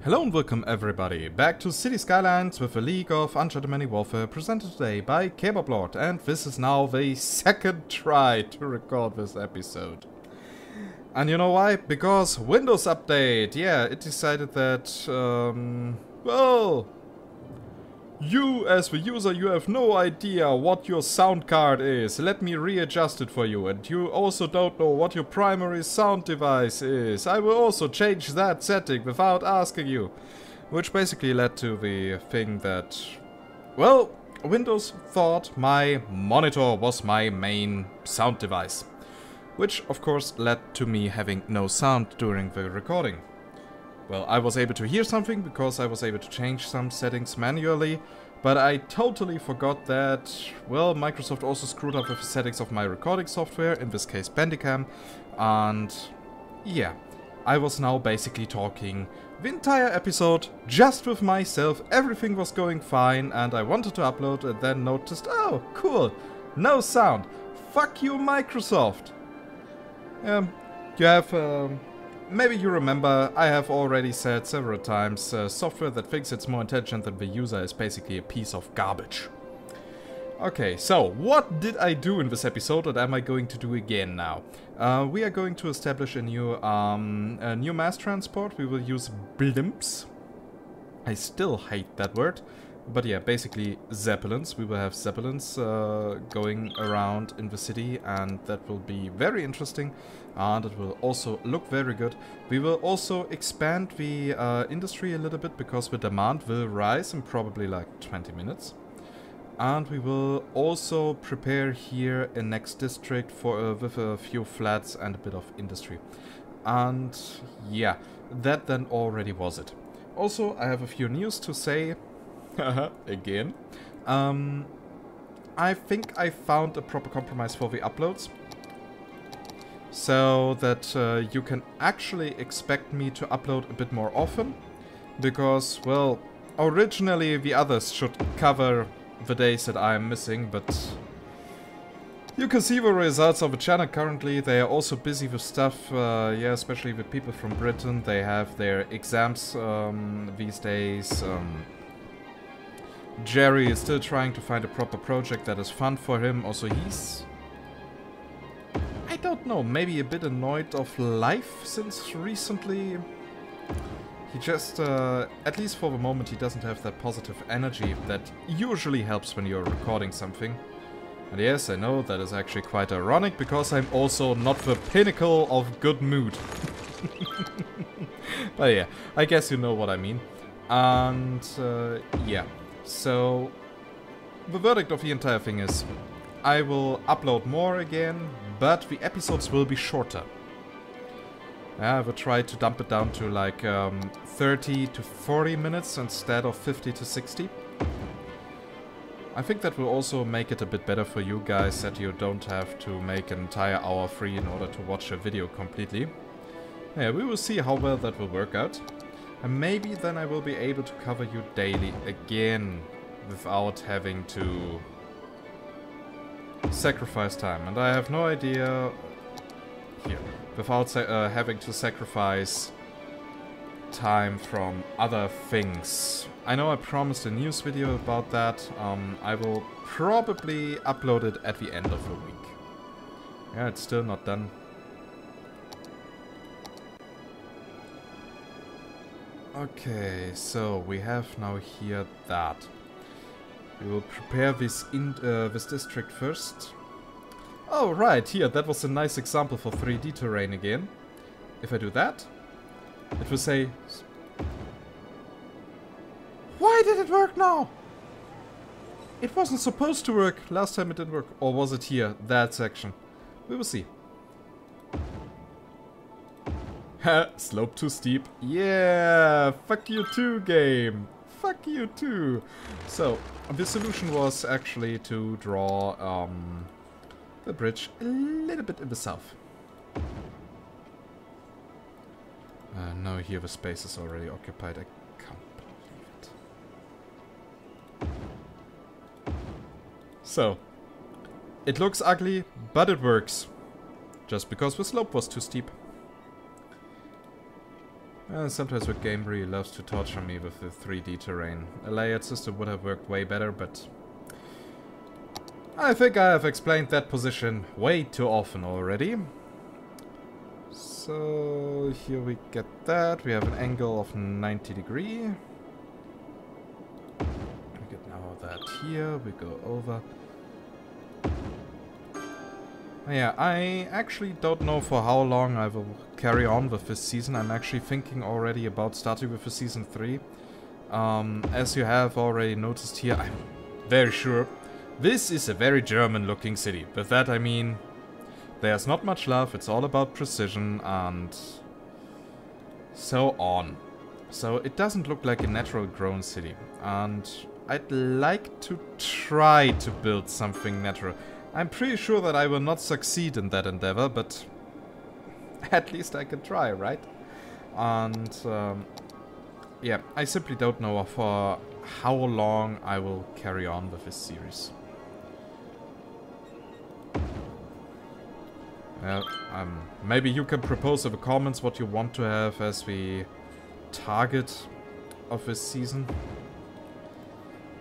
Hello and welcome everybody back to City Skylines with a League of Ungentlemanly Warfare presented today by Kebablord, and this is now the second try to record this episode. And you know why? Because Windows Update, yeah, it decided that, well, you as the user, you have no idea what your sound card is. Let me readjust it for you. And you also don't know what your primary sound device is. I will also change that setting without asking you. Which basically led to the thing that, well, Windows thought my monitor was my main sound device. Which of course led to me having no sound during the recording. Well, I was able to hear something because I was able to change some settings manually, but I totally forgot that, well, Microsoft also screwed up with the settings of my recording software, in this case Bandicam, and yeah, I was now basically talking the entire episode just with myself. Everything was going fine and I wanted to upload and then noticed, oh, cool, no sound. Fuck you, Microsoft. You have, maybe you remember, I have already said several times, software that thinks it's more intelligent than the user is basically a piece of garbage. Okay, so what did I do in this episode, and am I going to do again now? We are going to establish a new mass transport. We will use BLIMPs. I still hate that word. But yeah, basically Zeppelins. We will have Zeppelins going around in the city, and that will be very interesting, and it will also look very good. We will also expand the industry a little bit because the demand will rise in probably like 20 minutes. And we will also prepare here a next district for with a few flats and a bit of industry. And yeah, that then already was it. Also, I have a few news to say. Again. I think I found a proper compromise for the uploads. So that you can actually expect me to upload a bit more often. Because, well, originally the others should cover the days that I am missing, but you can see the results of the channel currently. They are also busy with stuff, yeah, especially the people from Britain. They have their exams these days. Jerry is still trying to find a proper project that is fun for him. Also, he's, I don't know, maybe a bit annoyed of life since recently. He just, at least for the moment, he doesn't have that positive energy that usually helps when you're recording something. And yes, I know that is actually quite ironic, because I'm also not the pinnacle of good mood. But yeah, I guess you know what I mean. And, yeah. So, the verdict of the entire thing is, I will upload more again, but the episodes will be shorter. I will try to dump it down to like 30 to 40 minutes instead of 50 to 60. I think that will also make it a bit better for you guys, that you don't have to make an entire hour free in order to watch a video completely. Yeah, we will see how well that will work out. And maybe then I will be able to cover you daily again without having to sacrifice time. And I have no idea here, without having to sacrifice time from other things. I know I promised a news video about that. I will probably upload it at the end of the week. Yeah, it's still not done. Okay, so we have now here that. We will prepare this this district first. Oh, right, here, that was a nice example for 3D terrain again. If I do that, it will say... Why did it work now? It wasn't supposed to work. Last time it didn't work. Or was it here, that section? We will see. Slope too steep. Yeah, fuck you too, game. Fuck you too. So, the solution was actually to draw the bridge a little bit in the south. No, here the space is already occupied. I can't believe it. So, it looks ugly, but it works. Just because the slope was too steep. Sometimes the game really loves to torture me with the 3D terrain. A layered system would have worked way better, but I think I have explained that position way too often already. So here we get that. We have an angle of 90 degrees. We get now that here. We go over. Yeah, I actually don't know for how long I will carry on with this season. I'm actually thinking already about starting with the season 3. As you have already noticed here, I'm very sure this is a very German looking city. With that I mean, there's not much love, it's all about precision and so on. So it doesn't look like a natural grown city. And I'd like to try to build something natural. I'm pretty sure that I will not succeed in that endeavor, but at least I can try, right? And yeah, I simply don't know for how long I will carry on with this series. Maybe you can propose in the comments what you want to have as the target of this season.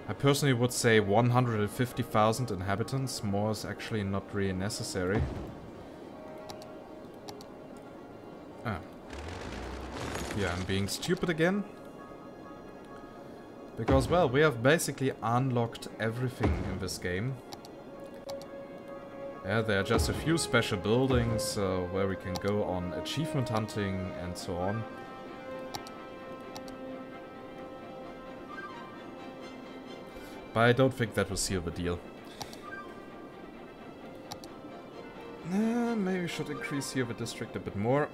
I personally would say 150,000 inhabitants. More is actually not really necessary. Ah. Yeah, I'm being stupid again. Because, well, we have basically unlocked everything in this game. Yeah, there are just a few special buildings where we can go on achievement hunting and so on. But I don't think that will seal the deal. Maybe we should increase here the district a bit more.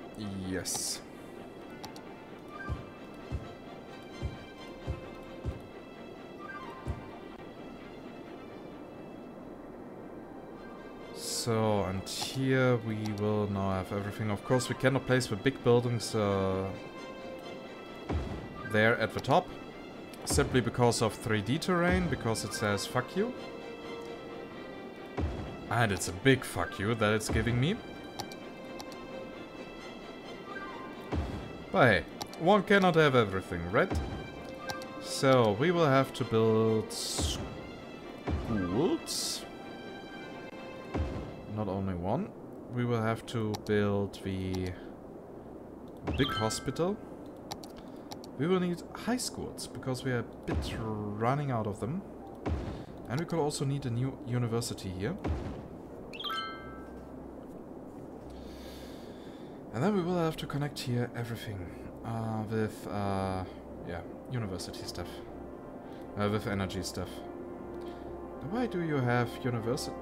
Yes. So, and here we will now have everything. Of course, we cannot place the big buildings there at the top. Simply because of 3D terrain, because it says fuck you. And it's a big fuck you that it's giving me. But hey, one cannot have everything, right? So, we will have to build schools. Not only one. We will have to build the big hospital. We will need high schools, because we are a bit running out of them. And we could also need a new university here. And then we will have to connect here everything with, yeah, university stuff. With energy stuff. Why do you have university?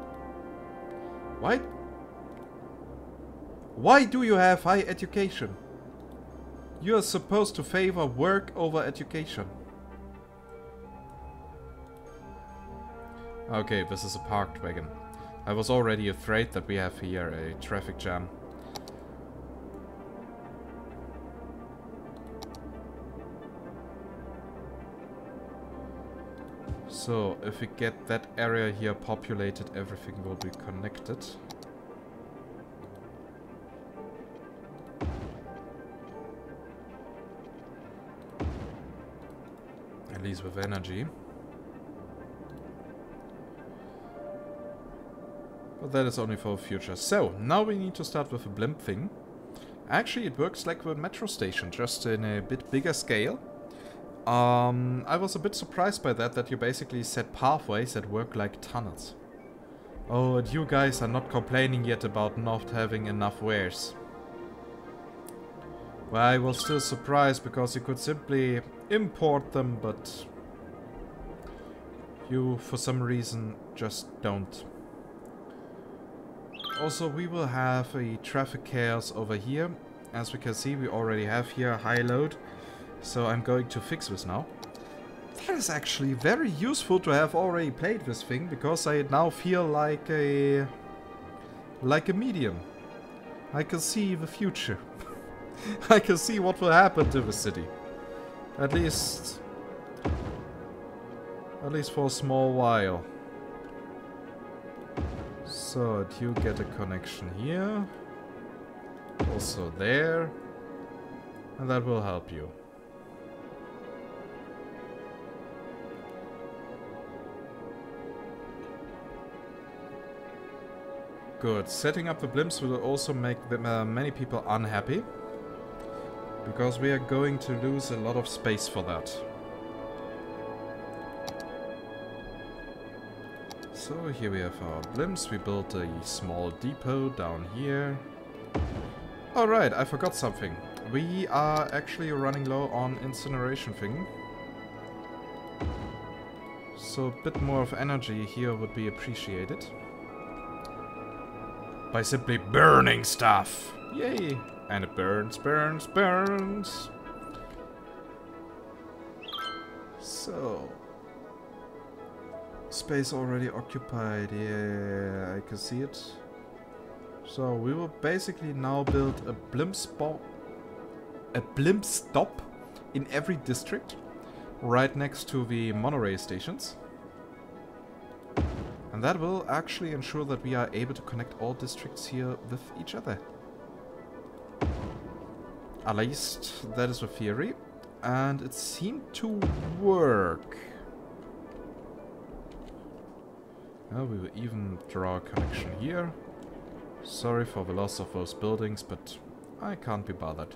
Why do you have high education? You are supposed to favor work over education. Okay, this is a parked wagon. I was already afraid that we have here a traffic jam. So, if we get that area here populated, everything will be connected. At least with energy. But that is only for the future. So, now we need to start with a BLIMP thing. Actually, it works like a metro station, just in a bit bigger scale. I was a bit surprised by that you basically set pathways that work like tunnels. Oh, and you guys are not complaining yet about not having enough wares. Well, I was still surprised because you could simply import them, but you, for some reason, just don't. Also, we will have a traffic chaos over here. As we can see, we already have here a high load. So I'm going to fix this now. That is actually very useful to have already played this thing, because I now feel like a medium. I can see the future. I can see what will happen to the city. At least for a small while. So, do you get a connection here? Also there. And that will help you. Good. Setting up the blimps will also make many people unhappy. Because we are going to lose a lot of space for that. So here we have our blimps. We built a small depot down here. Alright, I forgot something. We are actually running low on incineration thing. So a bit more of energy here would be appreciated. By simply burning stuff. Yay! And it burns, burns, burns. So. Space already occupied. Yeah, I can see it. So we will basically now build a blimp stop in every district. Right next to the monorail stations. And that will actually ensure that we are able to connect all districts here with each other. At least that is the theory. And it seemed to work. Well, we will even draw a connection here. Sorry for the loss of those buildings, but I can't be bothered.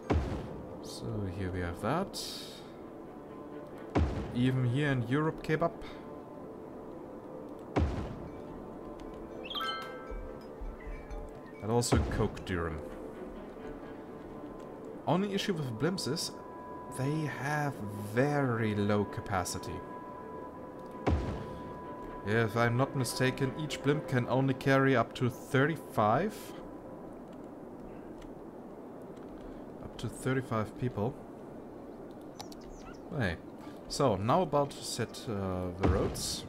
So here we have that. Even here in Europe, Kebab. And also Coke Durham. Only issue with blimps is they have very low capacity. If I'm not mistaken, each blimp can only carry up to 35. Up to 35 people. Hey. So, now about to set the roads.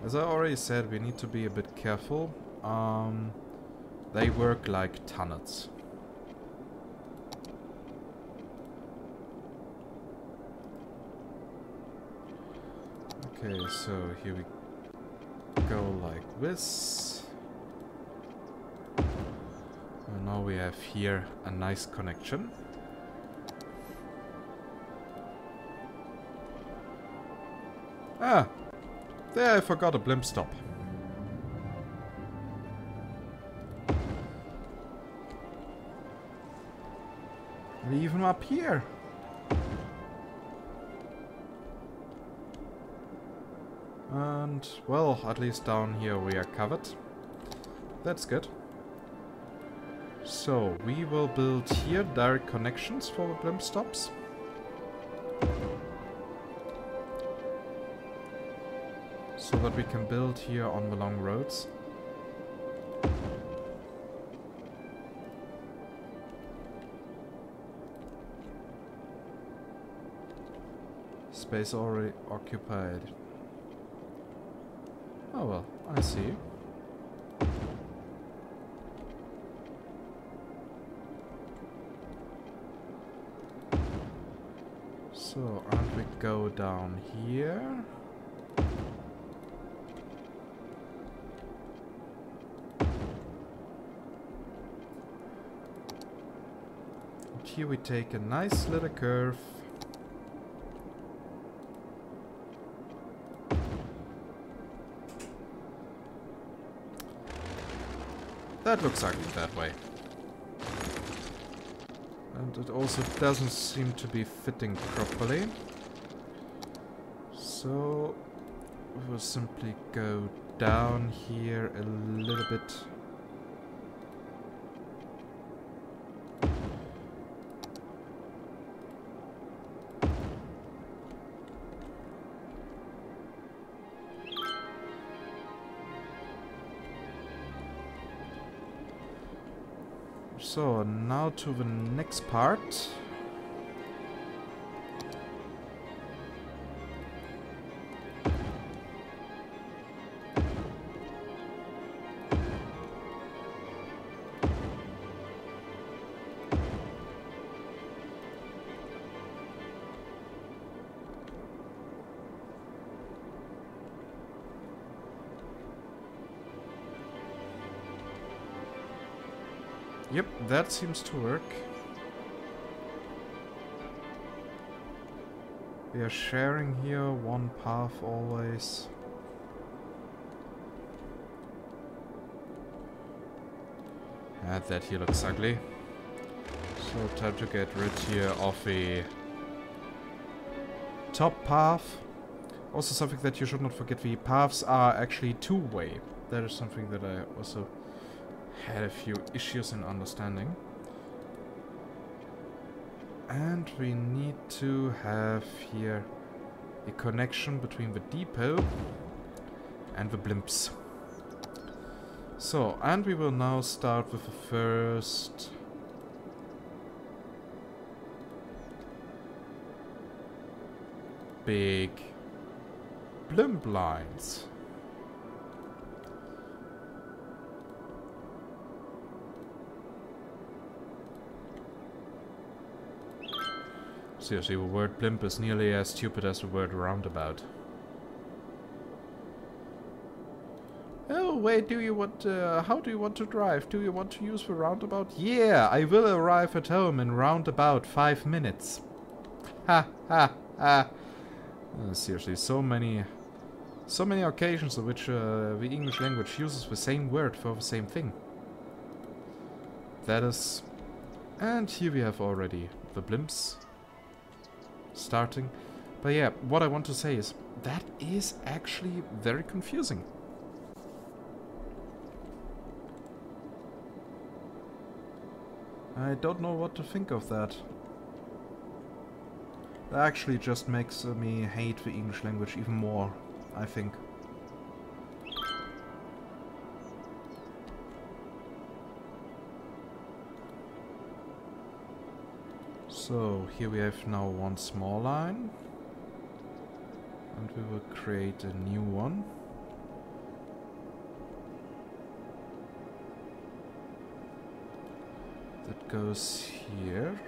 As I already said, we need to be a bit careful. They work like tunnels. Okay, so here we go like this. And now we have here a nice connection. Ah! There I forgot a blimp stop. Leave him up here. And, well, at least down here we are covered. That's good. So, we will build here direct connections for the blimp stops. So that we can build here on the long roads. Space already occupied. Oh well, I see. So, and we go down here. And here we take a nice little curve. That looks ugly that way. And it also doesn't seem to be fitting properly. So we'll simply go down here a little bit. So, now to the next part. Yep, that seems to work. We are sharing here one path always. And that here looks ugly. So time to get rid here of a top path. Also something that you should not forget, the paths are actually two-way. That is something that I also had a few issues in understanding. And we need to have here a connection between the depot and the blimps. So, and we will now start with the first big BLIMP lines. Seriously, the word BLIMP is nearly as stupid as the word roundabout. Oh, wait, do you want, how do you want to drive? Do you want to use the roundabout? Yeah, I will arrive at home in round about 5 minutes. Ha, ha, ha. Seriously, so many occasions in which the English language uses the same word for the same thing. That is... And here we have already the blimps starting. But yeah, what I want to say is, that is actually very confusing. I don't know what to think of that. That actually just makes me hate the English language even more, I think. So, here we have now one small line. And we will create a new one. That goes here.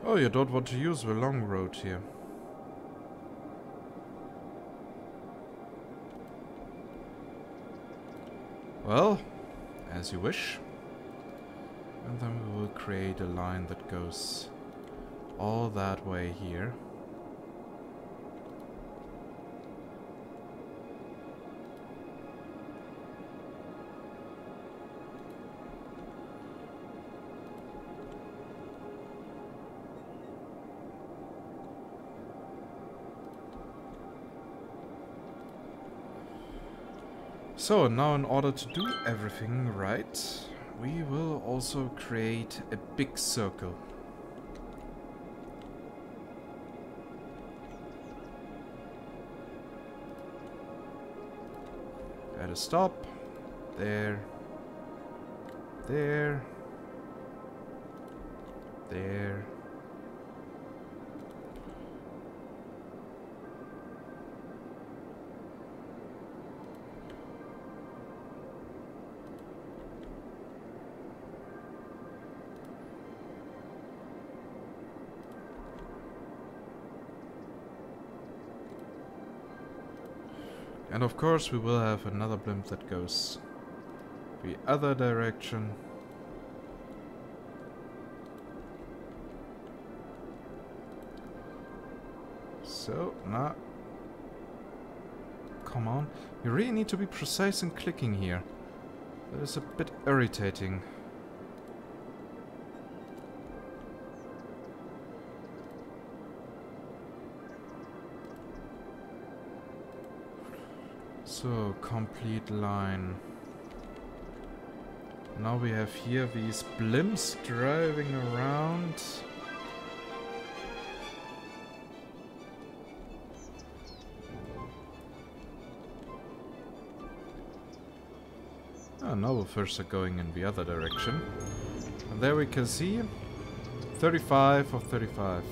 Oh, you don't want to use the long road here. Well, as you wish. And then we will create a line that goes all that way here. So now, in order to do everything right, we will also create a big circle. At a stop, there, there, there. And of course we will have another blimp that goes the other direction. So, now... Come on. You really need to be precise in clicking here. That is a bit irritating. So, complete line. Now we have here these blimps driving around. Oh, now the first are going in the other direction. And there we can see 35 of 35.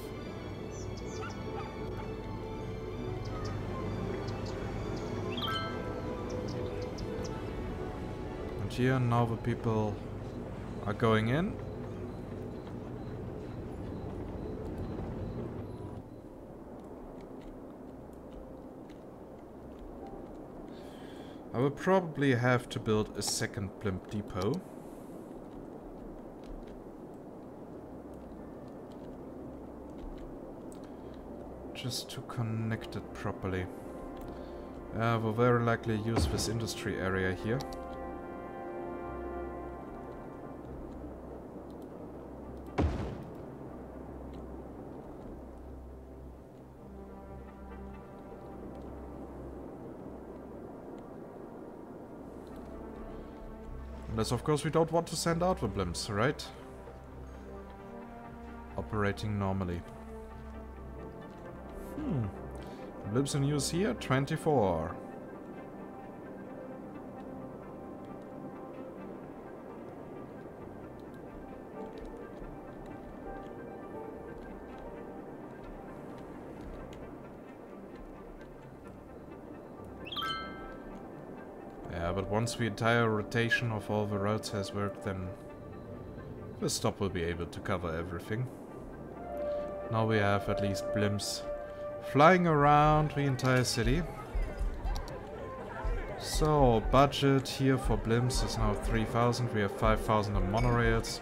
around here. Now the people are going in. I will probably have to build a second BLIMP depot. Just to connect it properly. We'll very likely use this industry area here. Unless, of course, we don't want to send out the blimps, right? Operating normally. Blimps in use here, 24. Yeah, but once the entire rotation of all the roads has worked, then the stop will be able to cover everything. Now we have at least blimps flying around the entire city. So, budget here for blimps is now 3,000. We have 5,000 on monorails.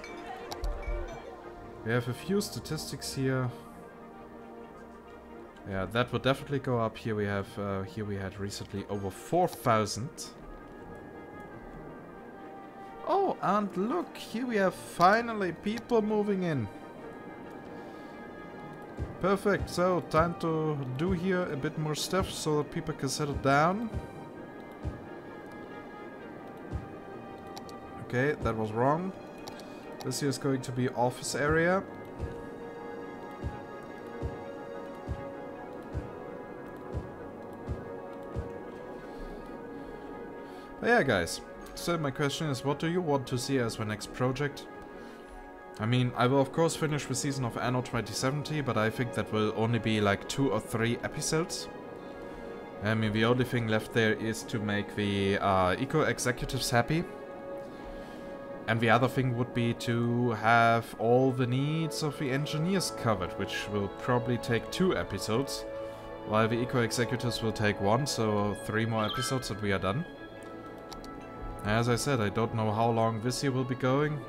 We have a few statistics here. Yeah, that would definitely go up. Here we have, here we had recently over 4,000. Oh, and look, here we have finally people moving in. Perfect, so time to do here a bit more stuff so that people can settle down. Okay, that was wrong. This here is going to be office area. But yeah, guys, so my question is, what do you want to see as the next project? I mean, I will of course finish the season of Anno 2070, but I think that will only be like 2 or 3 episodes. I mean, the only thing left there is to make the eco-executives happy. And the other thing would be to have all the needs of the engineers covered, which will probably take 2 episodes, while the eco-executives will take 1, so 3 more episodes and we are done. As I said, I don't know how long this year will be going.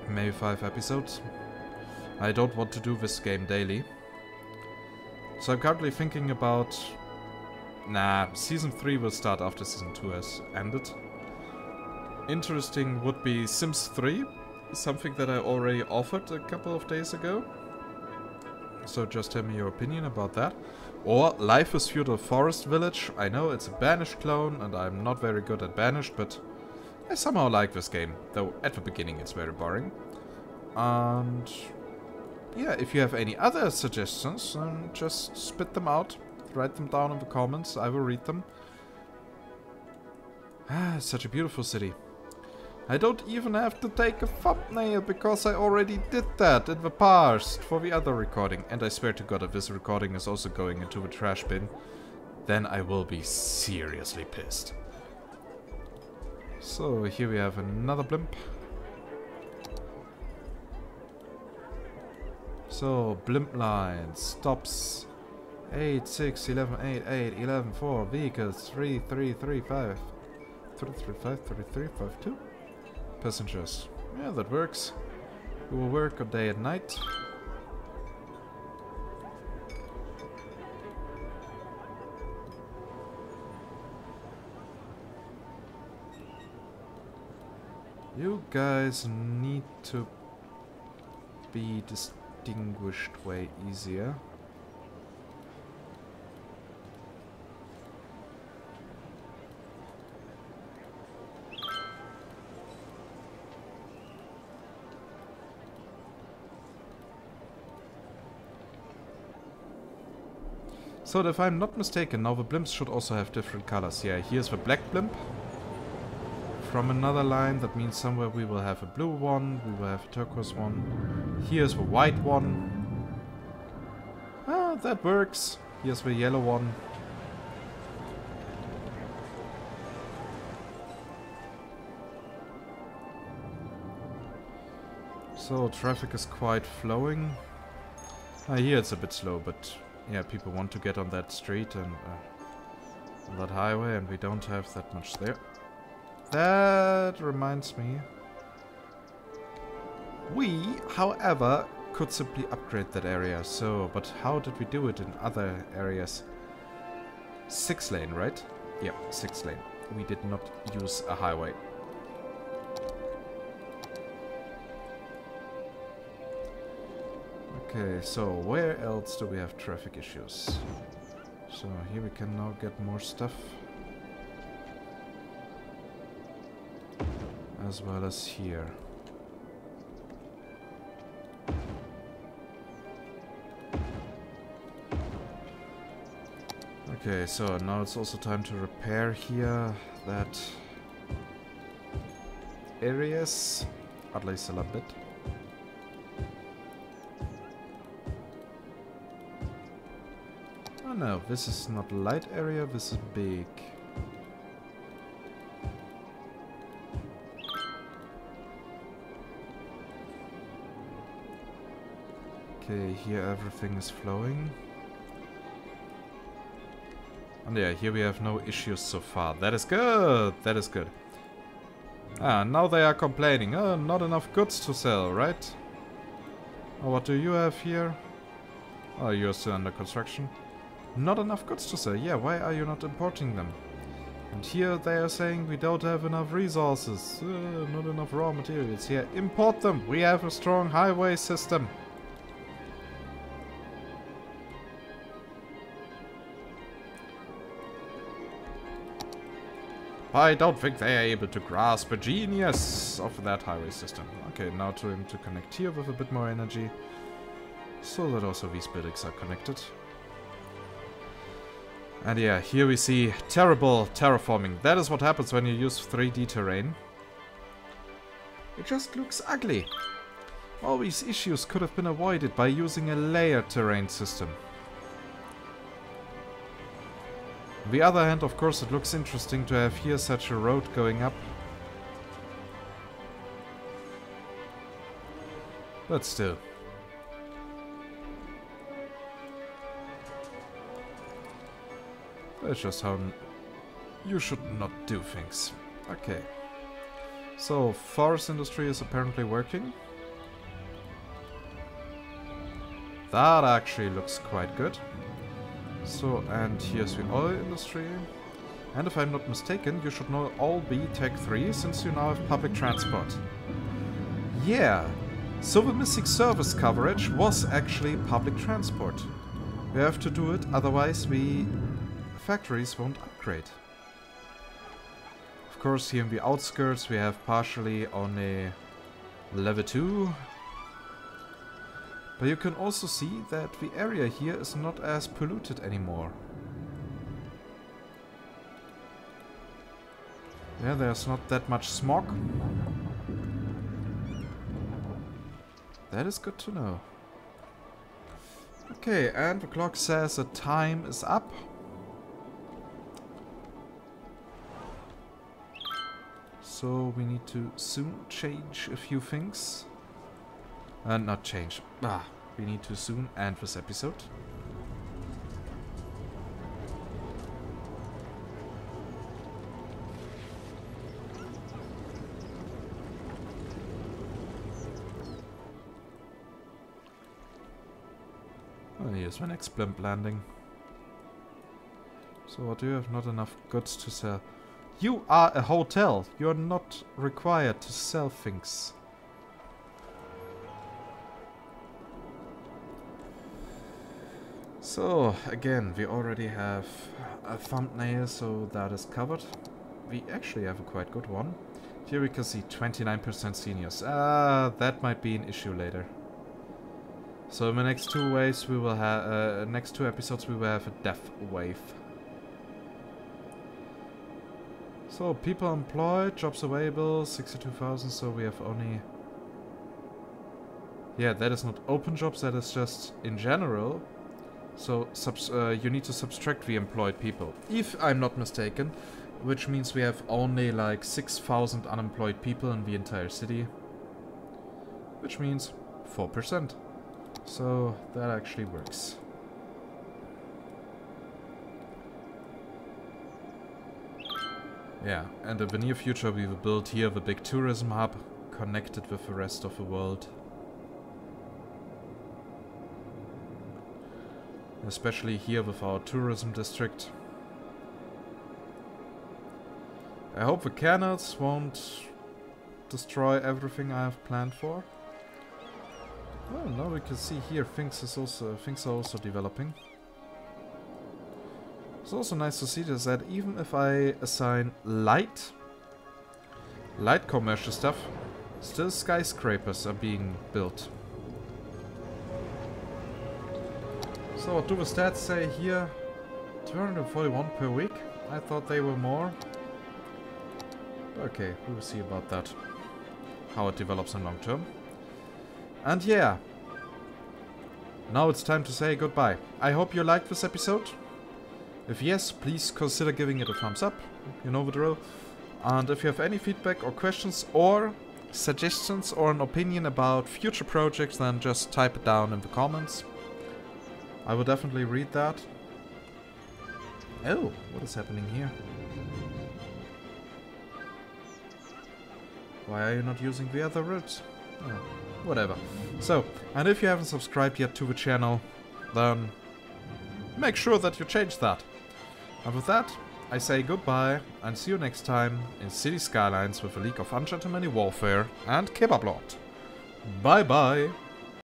Maybe 5 episodes. I don't want to do this game daily. So I'm currently thinking about... Nah, Season 3 will start after Season 2 has ended. Interesting would be Sims 3. Something that I already offered a couple of days ago. So just tell me your opinion about that. Or Life is Feudal Forest Village. I know it's a Banished clone and I'm not very good at Banished, but I somehow like this game, though at the beginning it's very boring. And yeah, if you have any other suggestions, just spit them out, write them down in the comments, I will read them. Ah, such a beautiful city. I don't even have to take a thumbnail, because I already did that in the past for the other recording. And I swear to God, if this recording is also going into the trash bin, then I will be seriously pissed. So, here we have another blimp. So, blimp line stops 8, 6, 11, 8, 8, 11, 4, vehicles, 3, 3, 3, 5, 3, 3, 5, 3, 3, 5, 2. Passengers. Yeah, that works. We will work a day and night. You guys need to be distinguished way easier. So if I'm not mistaken, now the blimps should also have different colors. Yeah, here's the black blimp. From another line, that means somewhere we will have a blue one, we will have a turquoise one. Here's the white one. Ah, that works. Here's the yellow one. So traffic is quite flowing. Here it's a bit slow, but yeah, people want to get on that street and on that highway, and we don't have that much there. That reminds me. We, however, could simply upgrade that area. So, but how did we do it in other areas? 6 lane, right? Yeah, 6 lane. We did not use a highway. Okay, so where else do we have traffic issues? So here we can now get more stuff. As well as here. Okay, so now it's also time to repair here that areas, at least a little bit. Oh no, this is not light area, this is big. Okay, here everything is flowing. And yeah, here we have no issues so far. That is good! That is good. Ah, now they are complaining. Oh, not enough goods to sell, right? Oh, what do you have here? Oh, you're still under construction. Not enough goods to sell. Yeah, why are you not importing them? And here they are saying we don't have enough resources. Not enough raw materials. Here, import them! We have a strong highway system. I don't think they are able to grasp the genius of that highway system. Okay, now to him to connect here with a bit more energy. So that also these buildings are connected. And yeah, here we see terrible terraforming. That is what happens when you use 3D terrain. It just looks ugly. All these issues could have been avoided by using a layered terrain system. On the other hand, of course, it looks interesting to have here such a road going up. But still. That's just how you should not do things. Okay. So, forest industry is apparently working. That actually looks quite good. So, and here's the oil industry. And if I'm not mistaken, you should now all be Tech 3, since you now have public transport. Yeah! So the missing service coverage was actually public transport. We have to do it, otherwise the factories won't upgrade. Of course, here in the outskirts we have partially only level 2. But you can also see that the area here is not as polluted anymore. Yeah, there's not that much smog. That is good to know. Okay, and the clock says the time is up. So we need to soon change a few things. Not change. We need to soon end this episode. Oh, here's my next BLIMP landing. So what do you have? Not enough goods to sell. You are a hotel. You're not required to sell things. So, again, we already have a thumbnail, so that is covered. We actually have a quite good one. Here we can see 29% seniors. That might be an issue later. So in the next two waves we will have, next two episodes we will have a death wave. So, people employed, jobs available, 62,000, so we have only... Yeah, that is not open jobs, that is just in general. So, you need to subtract the employed people, if I'm not mistaken. Which means we have only like 6,000 unemployed people in the entire city. which means 4%. So that actually works. Yeah, and in the near future we will build here the big tourism hub connected with the rest of the world. Especially here with our tourism district. I hope the canals won't destroy everything I have planned for. Oh, now we can see here things are also developing. It's also nice to see this, that even if I assign light commercial stuff, still skyscrapers are being built. So what do the stats say here? 241 per week? I thought they were more. Okay, we will see about that. How it develops in long term. And yeah. Now it's time to say goodbye. I hope you liked this episode. If yes, please consider giving it a thumbs up. You know the drill. And if you have any feedback or questions or suggestions or an opinion about future projects, then just type it down in the comments. I will definitely read that. Oh, what is happening here? Why are you not using the other routes? Oh, whatever. So, and if you haven't subscribed yet to the channel, then make sure that you change that. And with that, I say goodbye and see you next time in City Skylines with a League of Ungentlemanly Warfare and Kebablord. Bye bye!